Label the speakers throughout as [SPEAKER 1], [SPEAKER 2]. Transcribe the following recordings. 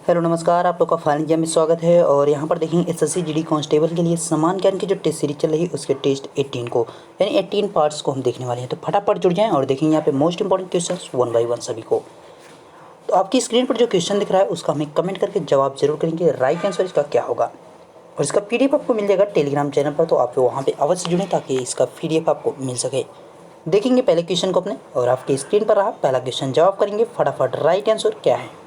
[SPEAKER 1] Hello नमस्कार, आप लोग का फाइनल एग्जाम में स्वागत है। और यहाँ पर देखेंगे एसएससी जीडी कांस्टेबल के लिए समान ज्ञान की जो टेस्ट सीरीज चल रही है उसके टेस्ट 18 को यानी 18 पार्ट्स को हम देखने वाले हैं। तो फटाफट जुड़ जाएं और देखेंगे यहाँ पे most important questions one by one सभी को। तो आपकी स्क्रीन पर जो क्वेश्चन दिख रहा है उसका हमें कमेंट करके जवाब जरूर करेंगे, राइट आंसर इसका क्या होगा। और इसका पीडीएफ आपको मिल जाएगा टेलीग्राम चैनल पर, तो आप वहाँ पर अवश्य जुड़ें ताकि इसका पीडीएफ आपको मिल सके। देखेंगे पहले क्वेश्चन को अपने, और आपकी स्क्रीन पर रहा पहला क्वेश्चन, जवाब करेंगे फटाफट। राइट आंसर क्या है?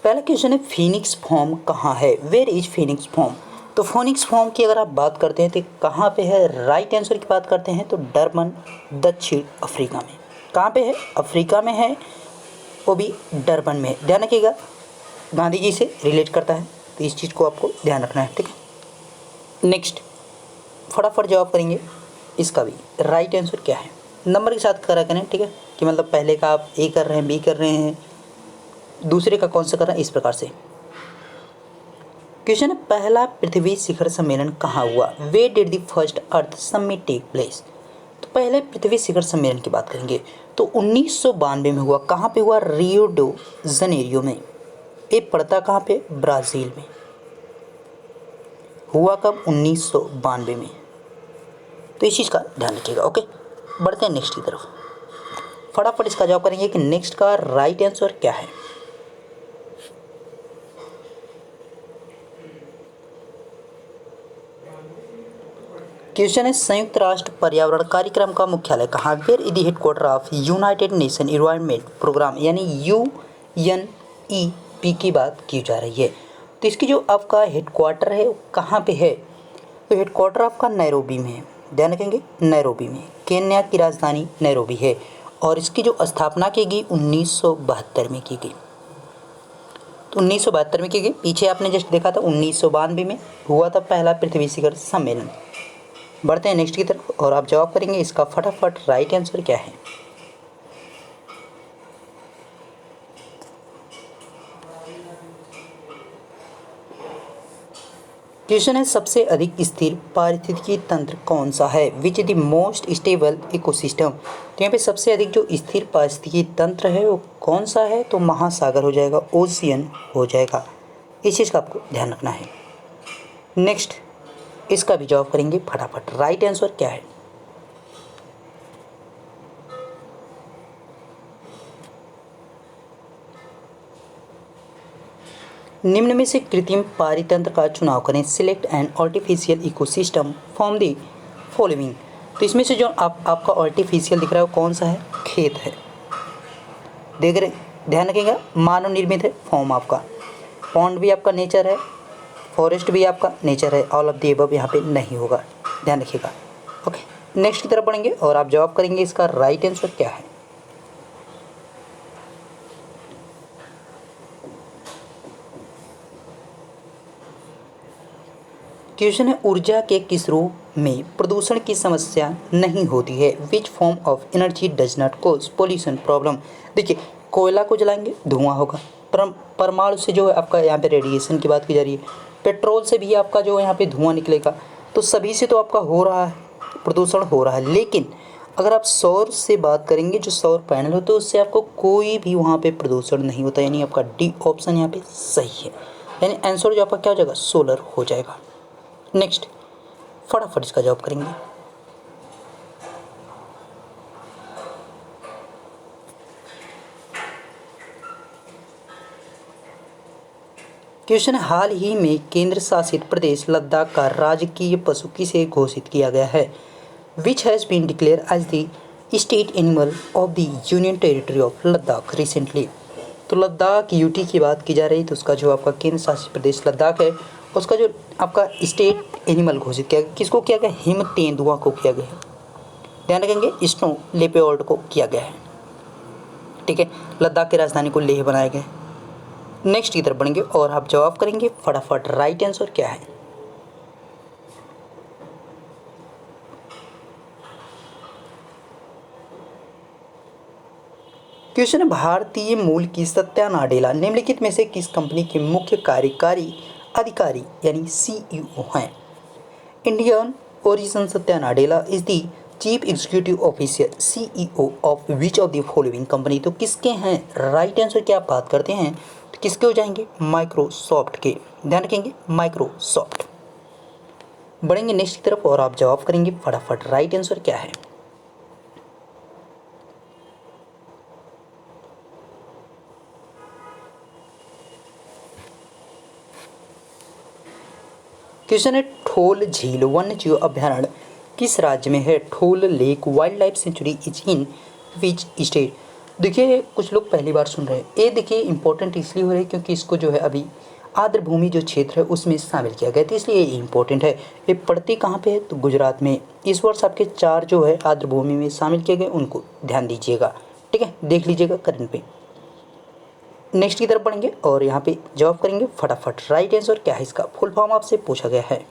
[SPEAKER 1] पहला क्वेश्चन है फिनिक्स फॉर्म कहाँ है? Where is Phoenix farm? तो फोनिक्स फॉर्म की अगर आप बात करते हैं तो कहाँ पे है? राइट आंसर की बात करते हैं तो डरबन, दक्षिण अफ्रीका में। कहाँ पे है? अफ्रीका में है, वो भी डरबन में। ध्यान रखिएगा, गांधी जी से रिलेट करता है, तो इस चीज़ को आपको ध्यान रखना है, ठीक है। नेक्स्ट फटाफट जवाब करेंगे इसका भी। राइट आंसर क्या है? नंबर के साथ करा करें, ठीक है, कि मतलब पहले का आप ए कर रहे हैं, बी कर रहे हैं, दूसरे का कौन सा कर रहा है, इस प्रकार से। क्वेश्चन है पहला पृथ्वी शिखर सम्मेलन कहाँ हुआ? Where did the first earth summit take place? तो पहले पृथ्वी शिखर सम्मेलन की बात करेंगे तो 1992 में हुआ। कहाँ पे हुआ? रियो डो जनेरियो में। ये पड़ता कहाँ पे? ब्राज़ील में। हुआ कब? 1992 में। तो इस चीज़ का ध्यान रखिएगा। ओके, बढ़ते हैं नेक्स्ट की तरफ। फटाफट इसका जवाब करेंगे कि नेक्स्ट का राइट आंसर क्या है। क्वेश्चन है संयुक्त राष्ट्र पर्यावरण कार्यक्रम का मुख्यालय कहाँ? Where is the headquarter of United Nation Environment Programme यानी UNEP की बात की जा रही है। तो इसकी जो आपका हेडक्वार्टर है वो कहाँ पे है? तो हेडक्वार्टर आपका नैरोबी में है। ध्यान रखेंगे, नैरोबी में। केन्या की राजधानी नैरोबी है और इसकी जो स्थापना की गई 1972 में की गई। तो 1972 में की गई। पीछे आपने जस्ट देखा था 1992 में हुआ था पहला पृथ्वी शिखर सम्मेलन। बढ़ते हैं नेक्स्ट की तरफ और आप जवाब करेंगे इसका फटाफट। राइट आंसर क्या है? क्वेश्चन है सबसे अधिक स्थिर पारिस्थितिकी तंत्र कौन सा है? Which is the most stable ecosystem? तो यहाँ पे सबसे अधिक जो स्थिर पारिस्थितिकी तंत्र है वो कौन सा है? तो महासागर हो जाएगा, ओशियन हो जाएगा। इस चीज़ का आपको ध्यान रखना है। नेक्स्ट इसका भी जवाब करेंगे फटाफट। राइट आंसर क्या है? निम्न में से कृत्रिम पारितंत्र का चुनाव करें। Select an artificial ecosystem from the following. तो इसमें से जो आपका आर्टिफिशियल दिख रहा है वो कौन सा है? खेत है। देख रहे, ध्यान रखिएगा, मानव निर्मित है फॉर्म आपका। पॉन्ड भी आपका नेचर है, फॉरेस्ट भी आपका नेचर है। ऑल ऑफ द अबव यहाँ पे नहीं होगा, ध्यान रखिएगा। ओके, नेक्स्ट की तरफ बढ़ेंगे और आप जवाब करेंगे इसका राइट आंसर क्या है। क्वेश्चन है ऊर्जा के किस रूप में प्रदूषण की समस्या नहीं होती है? Which form of energy does not cause pollution problem? देखिए, कोयला को जलाएंगे धुआं होगा। परमाणु से जो है आपका यहाँ पे रेडिएशन की बात की जा रही है। पेट्रोल से भी आपका जो यहाँ पे धुआं निकलेगा। तो सभी से तो आपका हो रहा है, प्रदूषण हो रहा है। लेकिन अगर आप सौर से बात करेंगे, जो सौर पैनल होते हैं उससे आपको कोई भी वहाँ पे प्रदूषण नहीं होता। यानी आपका डी ऑप्शन यहाँ पे सही है। यानी आंसर जो आपका क्या हो जाएगा? सोलर हो जाएगा। नेक्स्ट फटाफट इसका जवाब करेंगे। क्वेश्चन, हाल ही में केंद्र शासित प्रदेश लद्दाख का राजकीय पशु किसे घोषित किया गया है? Which has been declared as the state animal of the union territory of Ladakh recently? तो लद्दाख यूटी की बात की जा रही है, तो उसका जो आपका केंद्र शासित प्रदेश लद्दाख है उसका जो आपका स्टेट एनिमल घोषित किया गया, किसको किया गया? हिम तेंदुआ को किया गया है। ध्यान रखेंगे, स्नो लेपर्ड को किया गया है, ठीक है। लद्दाख की राजधानी को लेह बनाया गया है। नेक्स्ट की तरफ बढ़ेंगे और आप जवाब करेंगे फटाफट। राइट आंसर क्या है? क्वेश्चन है भारतीय मूल की सत्या नाडेला निम्नलिखित में से किस कंपनी के मुख्य कार्यकारी अधिकारी यानी CEO हैं? Indian origin Satya Nadella is the chief executive officer CEO of which of the following company, तो किसके हैं राइट आंसर की आप बात करते हैं तो किसके हो जाएंगे, माइक्रोसॉफ्ट के, ध्यान रखेंगे माइक्रोसॉफ्ट। बढ़ेंगे नेक्स्ट की तरफ और आप जवाब करेंगे फटाफट, राइट आंसर क्या है। क्वेश्चन है ठोल झील वन्य जीव अभ्यारण्य किस राज्य में है। Thol lake wildlife sanctuary is in which state. देखिए कुछ लोग पहली बार सुन रहे हैं, ये देखिए इंपॉर्टेंट इसलिए हो रहा है क्योंकि इसको जो है अभी आर्द्र भूमि जो क्षेत्र है उसमें शामिल किया गया था, इसलिए ये इंपॉर्टेंट है। ये पड़ती कहाँ पे है, तो गुजरात में। इस वर्ष आपके 4 जो है आर्द्र भूमि में शामिल किए गए, उनको ध्यान दीजिएगा, ठीक है, देख लीजिएगा करंट पे। नेक्स्ट की तरफ बढ़ेंगे और यहाँ पे जवाब करेंगे फटाफट, राइट आंसर क्या है इसका, फुल फॉर्म आपसे पूछा गया है।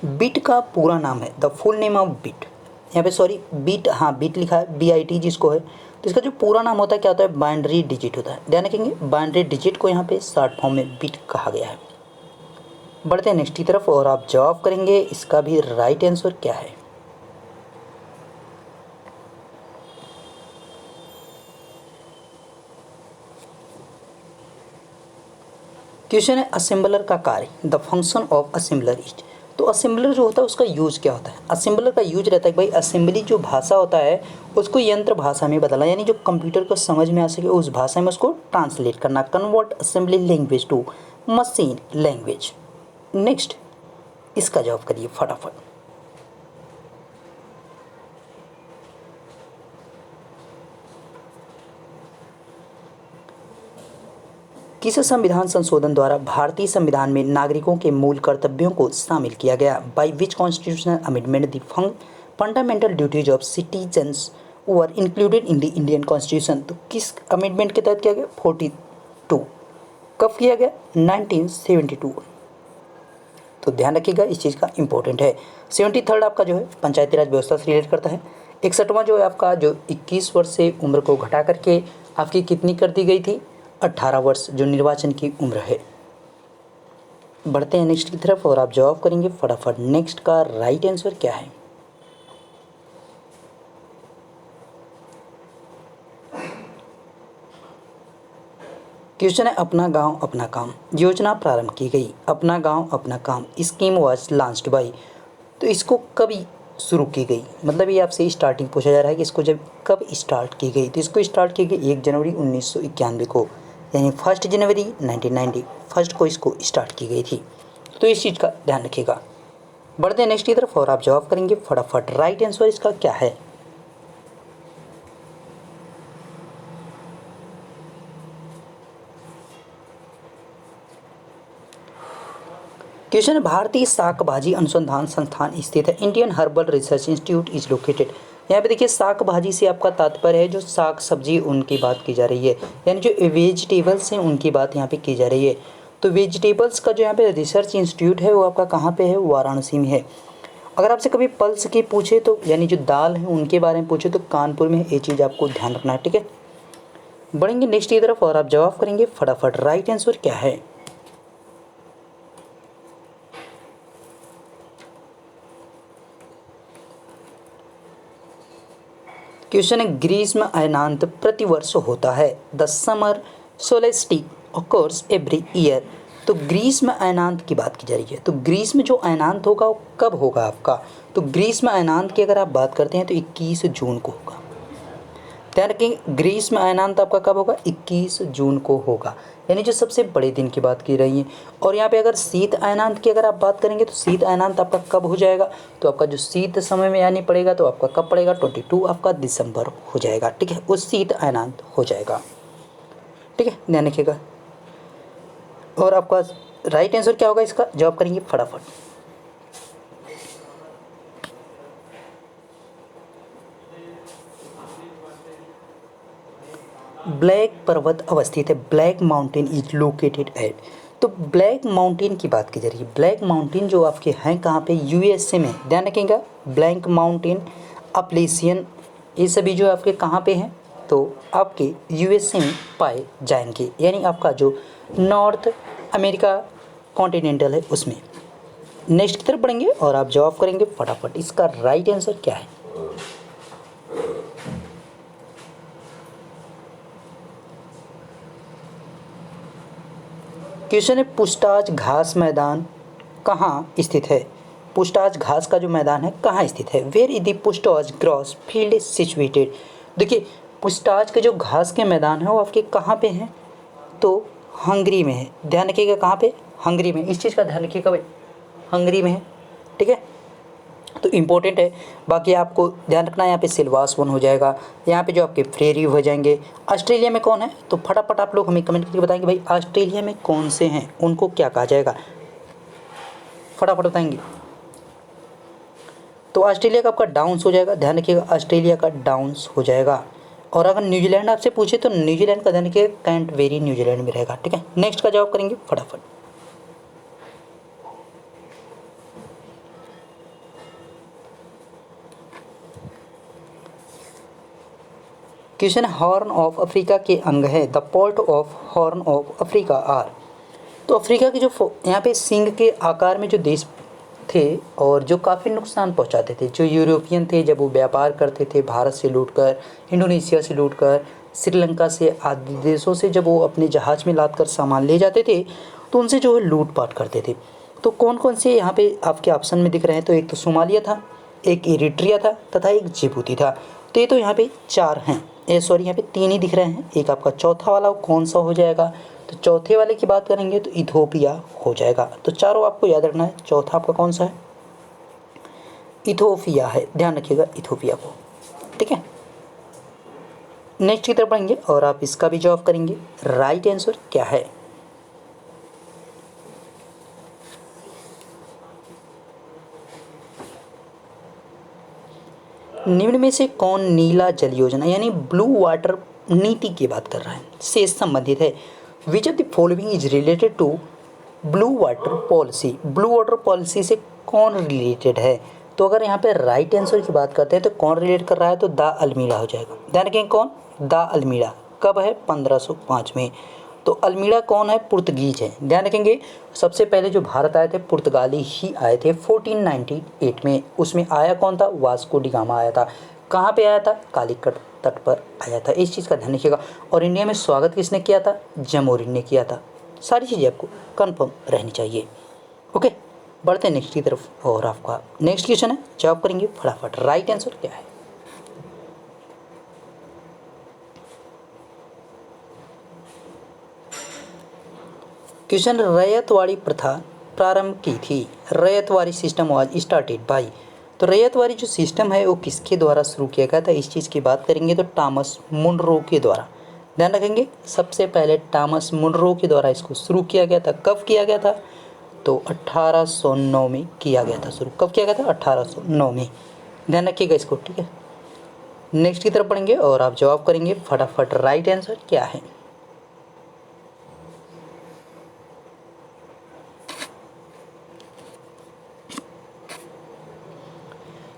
[SPEAKER 1] बिट का पूरा नाम है, the full name of bit, यहाँ पे सॉरी बिट, हाँ बिट लिखा है BIT जिसको है, तो इसका जो पूरा नाम होता है क्या होता है, बाइनरी डिजिट होता है, ध्यान रखेंगे बाइनरी डिजिट को यहाँ पे शॉर्ट फॉर्म में बिट कहा गया है। बढ़ते हैं नेक्स्ट की तरफ और आप जवाब करेंगे इसका भी राइट आंसर क्या है। क्वेश्चन है असेंबलर का कार्य, the function of assembler is, तो असेंबलर जो होता है उसका यूज क्या होता है। असेंबलर का यूज रहता है कि भाई असेंबली जो भाषा होता है उसको यंत्र भाषा में बदलना, यानी जो कंप्यूटर को समझ में आ सके उस भाषा में उसको ट्रांसलेट करना, convert assembly language to machine language. Next इसका जवाब करिए फटाफट। किस संविधान संशोधन द्वारा भारतीय संविधान में नागरिकों के मूल कर्तव्यों को शामिल किया गया। By which constitutional amendment the fundamental duties of citizens were included in the Indian constitution, तो किस अमेंडमेंट के तहत किया गया, 42। कब किया गया, 1972। तो ध्यान रखिएगा इस चीज़ का इंपॉर्टेंट है। 73 आपका जो है पंचायती राज व्यवस्था से रिलेट करता है। 61वां जो है आपका जो 21 वर्ष से उम्र को घटा करके आपकी कितनी कर दी गई थी, 18 वर्ष जो निर्वाचन की उम्र है। बढ़ते हैं नेक्स्ट की तरफ और आप जवाब करेंगे फटाफट, नेक्स्ट का राइट आंसर क्या है। क्वेश्चन है अपना गांव अपना काम योजना प्रारंभ की गई। अपना गांव अपना काम स्कीम वाज लॉन्च्ड बाय, तो इसको कभी शुरू की गई, मतलब ये आपसे स्टार्टिंग पूछा जा रहा है कि इसको जब कब स्टार्ट की गई, तो इसको स्टार्ट की गई 1 जनवरी 1991 को, यानी 1 जनवरी 1990 को इसको स्टार्ट की गई थी। तो इस चीज़ का ध्यान रखिएगा। बढ़ते हैं नेक्स्ट की तरफ और आप जवाब करेंगे फटाफट, राइट आंसर इसका क्या है। क्वेश्चन है भारतीय शाक भाजी अनुसंधान संस्थान स्थित है। Indian herbal research institute is located, यहाँ पे देखिए शाक भाजी से आपका तात्पर्य है जो शाक सब्जी उनकी बात की जा रही है, यानी जो वेजिटेबल्स हैं उनकी बात यहाँ पे की जा रही है। तो वेजिटेबल्स का जो यहाँ पे रिसर्च इंस्टीट्यूट है वो आपका कहाँ पे है, वाराणसी में है। अगर आपसे कभी पल्स के पूछे तो यानी जो दाल है उनके बारे में पूछे तो कानपुर में है, ये चीज़ आपको ध्यान रखना है, ठीक है। बढ़ेंगे नेक्स्ट की तरफ और आप जवाब करेंगे फटाफट, राइट आंसर क्या है। क्वेश्चन है ग्रीष्म अयनांत प्रतिवर्ष होता है। The summer solstice occurs every year, तो ग्रीष्म अयनांत की बात की जा रही है। तो ग्रीष्म जो अयनांत होगा वो कब होगा आपका, तो ग्रीष्म अयनांत की अगर आप बात करते हैं तो 21 जून को होगा। ध्यान रखेंगे ग्रीष्म अयनांत आपका कब होगा, 21 जून को होगा, यानी जो सबसे बड़े दिन की बात की रही है। और यहाँ पे अगर शीत अयनांत की अगर आप बात करेंगे तो शीत अयनांत आपका कब हो जाएगा, तो आपका जो शीत समय में यानी पड़ेगा तो आपका कब पड़ेगा, 22 आपका दिसंबर हो जाएगा, ठीक है, वो शीत अयनांत हो जाएगा, ठीक है, ध्यान रखिएगा। और आपका राइट आंसर क्या होगा इसका, जवाब करेंगे फटाफट। ब्लैक पर्वत अवस्थित है, black mountain is located at, तो ब्लैक माउंटेन की बात की जा रही है। ब्लैक माउंटेन जो आपके हैं कहाँ पे, USA में, ध्यान रखिएगा। ब्लैक माउंटेन, अपलेशियन, ये सभी जो आपके कहाँ पे हैं, तो आपके USA में पाए जाएंगे, यानी आपका जो नॉर्थ अमेरिका कॉन्टिनेंटल है उसमें। नेक्स्ट की तरफ बढ़ेंगे और आप जवाब करेंगे फटाफट। इसका राइट आंसर क्या है? क्वेश्चन है पुस्ताज घास मैदान कहाँ स्थित है? पुस्ताज घास का जो मैदान है कहाँ स्थित है? Where is the Puszta grass field situated? देखिए पुस्ताज के जो घास के मैदान है वो आपके कहाँ पे हैं? तो हंगरी में है। ध्यान रखिएगा कहाँ पे? हंगरी में। इस चीज़ का ध्यान रखिएगा भाई, हंगरी में है। ठीक है, तो इम्पोर्टेंट है। बाकी आपको ध्यान रखना है, यहाँ पे सिलवास वन हो जाएगा, यहाँ पे जो आपके फ्रेरी हो जाएंगे। ऑस्ट्रेलिया में कौन है? तो फटाफट आप लोग हमें कमेंट करके बताएंगे भाई ऑस्ट्रेलिया में कौन से हैं, उनको क्या कहा जाएगा, फटाफट बताएंगे। तो ऑस्ट्रेलिया का आपका डाउन्स हो जाएगा, ध्यान रखिएगा ऑस्ट्रेलिया का डाउन्स हो जाएगा। और अगर न्यूजीलैंड आपसे पूछे तो न्यूजीलैंड का ध्यान रखिएगा, कैंटबेरी न्यूजीलैंड में रहेगा। ठीक है, नेक्स्ट का जवाब करेंगे फटाफट। क्वेश्चन हॉर्न ऑफ अफ्रीका के अंग है। The port of Horn of Africa are. तो अफ्रीका के जो यहाँ पे सिंह के आकार में जो देश थे और जो काफ़ी नुकसान पहुंचाते थे, जो यूरोपियन थे, जब वो व्यापार करते थे भारत से लूटकर, इंडोनेशिया से लूटकर, श्रीलंका से आदि देशों से जब वो अपने जहाज़ में लाद कर सामान ले जाते थे तो उनसे जो है लूटपाट करते थे। तो कौन कौन से यहाँ पे आपके ऑप्शन में दिख रहे हैं? तो एक तो सोमालिया था, एक इरिट्रिया था तथा एक जिबूती था। तो ये तो यहाँ पे 4 हैं, यहाँ पे 3 ही दिख रहे हैं। एक आपका चौथा वाला कौन सा हो जाएगा? तो चौथे वाले की बात करेंगे तो इथोपिया हो जाएगा। तो चारों आपको याद रखना है। चौथा आपका कौन सा है? इथोपिया है, ध्यान रखिएगा इथोपिया को। ठीक है, नेक्स्ट की तरफ बढ़ेंगे और आप इसका भी जवाब करेंगे। राइट आंसर क्या है? निम्न में से कौन नीला जल योजना यानी ब्लू वाटर नीति की बात कर रहा है, से संबंधित है? Which of the following is related to blue water policy? Blue water policy से कौन रिलेटेड है? तो अगर यहाँ पे राइट आंसर की बात करते हैं तो कौन रिलेट कर रहा है? तो द अल्मीड़ा हो जाएगा। ध्यान रखेंगे कौन? द अल्मीड़ा। कब है? 1505 में। तो अल्मीड़ा कौन है? पुर्तगीज है। ध्यान रखेंगे सबसे पहले जो भारत आए थे पुर्तगाली ही आए थे 1498 में। उसमें आया कौन था? वास्को डी गामा आया था। कहाँ पे आया था? कालीकट तट पर आया था। इस चीज़ का ध्यान रखिएगा। और इंडिया में स्वागत किसने किया था? जमोरिन ने किया था। सारी चीज़ें आपको कन्फर्म रहनी चाहिए। ओके, बढ़ते हैं नेक्स्ट की तरफ और आपका नेक्स्ट क्वेश्चन है, जवाब करेंगे फटाफट। राइट आंसर क्या है? क्वेश्चन रैयतवाड़ी प्रथा प्रारंभ की थी। Ryotwari system was started by. तो रैयतवाड़ी जो सिस्टम है वो किसके द्वारा शुरू किया गया था? इस चीज़ की बात करेंगे तो टॉमस मुनरो के द्वारा। ध्यान रखेंगे सबसे पहले टॉमस मुनरो के द्वारा इसको शुरू किया गया था। कब किया गया था? तो 1809 में किया गया था शुरू। कब किया गया था? 1809 में। ध्यान रखिएगा इसको। ठीक है, नेक्स्ट की तरफ पढ़ेंगे और आप जवाब करेंगे फटाफट। राइट आंसर क्या है?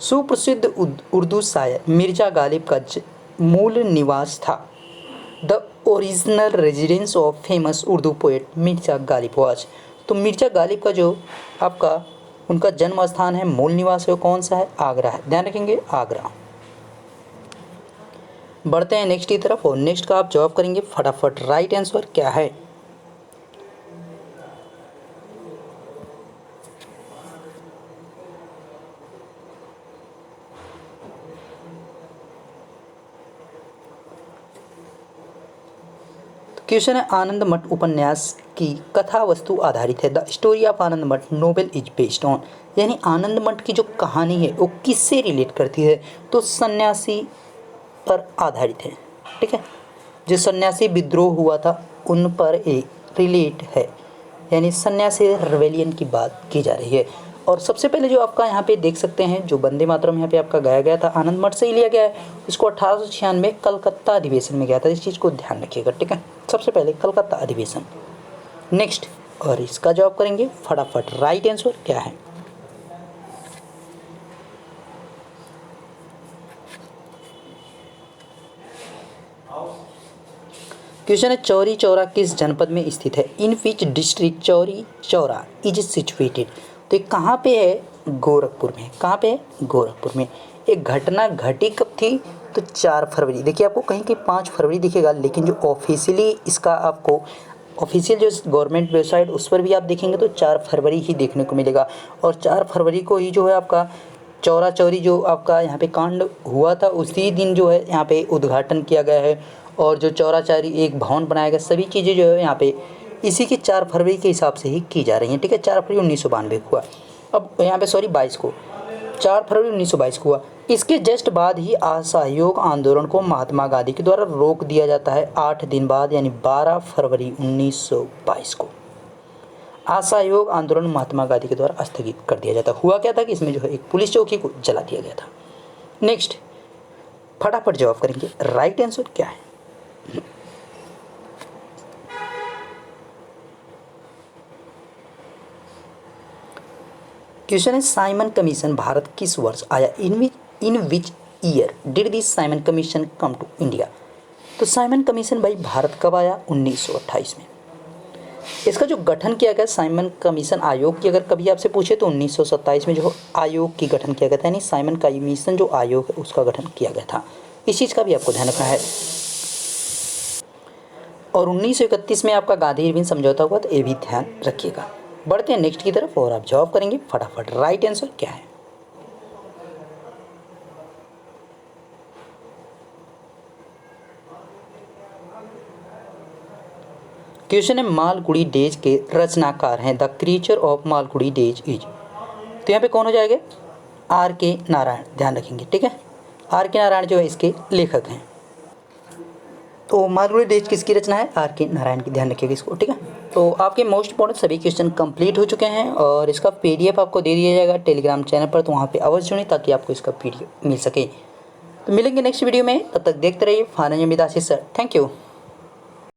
[SPEAKER 1] सुप्रसिद्ध उर्दू शायर मिर्जा गालिब का मूल निवास था। The original residence of famous Urdu poet Mirza Ghalib was. तो मिर्जा गालिब का जो आपका उनका जन्म स्थान है, मूल निवास है, वो कौन सा है? आगरा है। ध्यान रखेंगे आगरा। बढ़ते हैं नेक्स्ट की तरफ और नेक्स्ट का आप जवाब करेंगे फटाफट। राइट आंसर क्या है? क्वेश्चन है आनंद मठ उपन्यास की कथा वस्तु आधारित है। द स्टोरी ऑफ आनंद मठ नोवेल इज बेस्ड ऑन। यानी आनंद मठ की जो कहानी है वो किससे रिलेट करती है? तो सन्यासी पर आधारित है। ठीक है, जो सन्यासी विद्रोह हुआ था उन पर एक रिलेट है, यानी सन्यासी रिवेलियन की बात की जा रही है। और सबसे पहले जो आपका यहाँ पे देख सकते हैं जो वंदे मातरम यहाँ पे आपका गाया गया था आनंद मठ से ही लिया गया है। इसको 1896 में कलकत्ता अधिवेशन में गया था। इस चीज़ को ध्यान रखिएगा। ठीक है, सबसे पहले कलकत्ता अधिवेशन। नेक्स्ट और इसका जवाब करेंगे फटाफट। राइट आंसर क्या है? क्वेश्चन है चौरी चौरा किस जनपद में स्थित है? In which district Chauri Chaura is situated? तो ये कहाँ पे है? गोरखपुर में। कहाँ पे है? गोरखपुर में। एक घटना घटी कब थी? तो 4 फरवरी। देखिए आपको कहीं कहीं 5 फरवरी दिखेगा, लेकिन जो ऑफिशियली इसका आपको ऑफिशियल जो गवर्नमेंट वेबसाइट उस पर भी आप देखेंगे तो 4 फरवरी ही देखने को मिलेगा। और 4 फरवरी को ही जो है आपका चौरा चौरी जो आपका यहाँ पे कांड हुआ था, उसी दिन जो है यहाँ पे उद्घाटन किया गया है। और जो चौरा चौरी एक भवन बनाया गया, सभी चीज़ें जो है यहाँ पे इसी की 4 फरवरी के हिसाब से ही की जा रही हैं। ठीक है, 4 फरवरी 1992 को हुआ। अब यहाँ पे 22 को 4 फरवरी 1922 को हुआ। इसके जस्ट बाद ही असहयोग आंदोलन को महात्मा गांधी के द्वारा रोक दिया जाता है 8 दिन बाद, यानी 12 फरवरी 1922 को असहयोग आंदोलन महात्मा गांधी के द्वारा स्थगित कर दिया जाता। हुआ क्या था कि इसमें जो है एक पुलिस चौकी को जला दिया गया था। नेक्स्ट, फटाफट जवाब करेंगे, राइट आंसर क्या है? क्वेश्चन है साइमन कमीशन भारत किस वर्ष आया? In which year did this Simon commission come to India? तो साइमन कमीशन भाई भारत कब आया? 1928 में। इसका जो गठन किया गया साइमन कमीशन आयोग की अगर कभी आपसे पूछे तो 1927 में जो आयोग की गठन किया गया था, यानी साइमन कमीशन जो आयोग है उसका गठन किया गया था। इस चीज़ का भी आपको ध्यान रखना है। और 1931 में आपका गांधी इरविन समझौता हुआ, तो ये भी ध्यान रखिएगा। बढ़ते हैं नेक्स्ट की तरफ और आप जवाब करेंगे फटाफट, राइट आंसर क्या है? क्वेश्चन है मालगुडी डेज के रचनाकार हैं, the creature of Malgudi days is? तो यहाँ पे कौन हो जाएगा? आर के नारायण। ध्यान रखेंगे, ठीक है। आर के नारायण जो है इसके लेखक हैं। तो मालगुडी डेज किसकी रचना है? आर के नारायण की। ध्यान रखिएगा इसको, ठीक है। तो आपके मोस्ट इंपॉर्टेंट सभी क्वेश्चन कंप्लीट हो चुके हैं और इसका पीडीएफ आपको दे दिया जाएगा टेलीग्राम चैनल पर, तो वहाँ पे अवश्य जुड़ें ताकि आपको इसका पीडीएफ मिल सके। तो मिलेंगे नेक्स्ट वीडियो में, तब तक देखते रहिए फाइनल उम्मीद आशीष सर। Thank you.